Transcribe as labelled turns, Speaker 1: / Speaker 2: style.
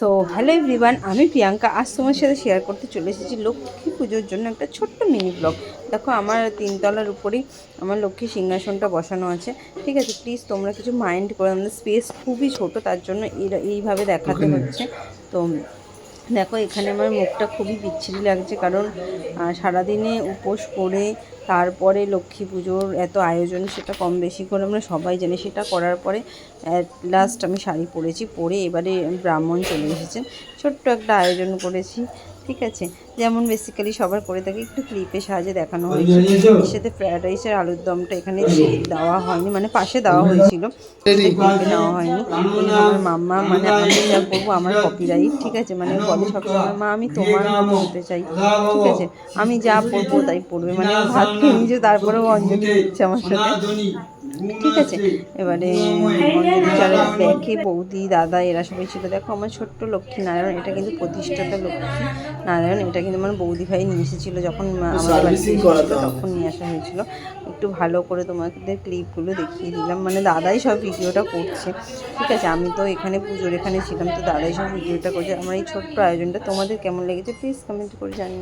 Speaker 1: So hello everyone, আমি প্রিয়াঙ্কা। আজ তোমার সাথে শেয়ার করতে চলে এসেছি লক্ষ্মী পুজোর জন্য একটা ছোট্ট মিনি ব্লগ। দেখো, আমার 3 তলার উপরেই আমার লক্ষ্মী সিংহাসনটা বসানো আছে। ঠিক আছে, প্লিজ তোমরা কিছু মাইন্ড করো, আমাদের স্পেস খুবই ছোট, তার জন্য এইভাবে দেখাতে হচ্ছে। তো দেখো, এখানে আমার মুখটা খুবই বিচ্ছিরি লাগছে, কারণ সারাদিনে উপোস করে তারপরে লক্ষ্মী পুজোর এত আয়োজন, সেটা কম বেশি করে আমরা সবাই জানি। সেটা করার পরে অ্যাট লাস্ট আমি শাড়ি পরেছি, পরে এবারে ব্রাহ্মণ চলে এসেছেন, ছোট্ট একটা আয়োজন করেছি। ঠিক আছে, যেমন বেসিক্যালি সবার করে থাকে, একটু ক্লিপে সাহায্যে দেখানো হয়েছে। এর সাথে ফ্রায়েড রাইসের আলুর দমটা এখানে দেওয়া হয়নি, মানে পাশে দেওয়া হয়েছিল, ক্লিপে নেওয়া হয়নি। আমার মাম্মা, মানে আমি যা করবো আমার কপিরাইট, ঠিক আছে, মানে বলে সবসময়, মা আমি তোমার মতো হতে চাই। ঠিক আছে, আমি যা পড়বো তাই পড়বে, মানে ভাত খেয়ে নিজে তারপরেও অঞ্জলি দিচ্ছে আমার সাথে। ঠিক আছে, এবারে অঞ্জলি চালের ব্যাগে বৌদি, দাদা এরা সবাই ছিল। দেখো, আমার ছোট্ট লক্ষ্মী নারায়ণ, এটা কিন্তু প্রতিষ্ঠাতা লক্ষ্মী নারায়ণ। এটা কিন্তু আমার বৌদি ভাই নিয়ে এসেছিলো, যখন আমাদের বাড়িতে এসেছিলো তখন নিয়ে আসা হয়েছিল। একটু ভালো করে তোমাদের ক্লিপগুলো দেখিয়ে দিলাম, মানে দাদাই সব ভিডিওটা করছে। ঠিক আছে, আমি তো এখানে পুজোর এখানে ছিলাম, তো দাদাই সব ভিডিওটা করছে। আমার এই ছোট্ট আয়োজনটা তোমাদের কেমন লেগেছে প্লিজ কমেন্ট করে জানিও।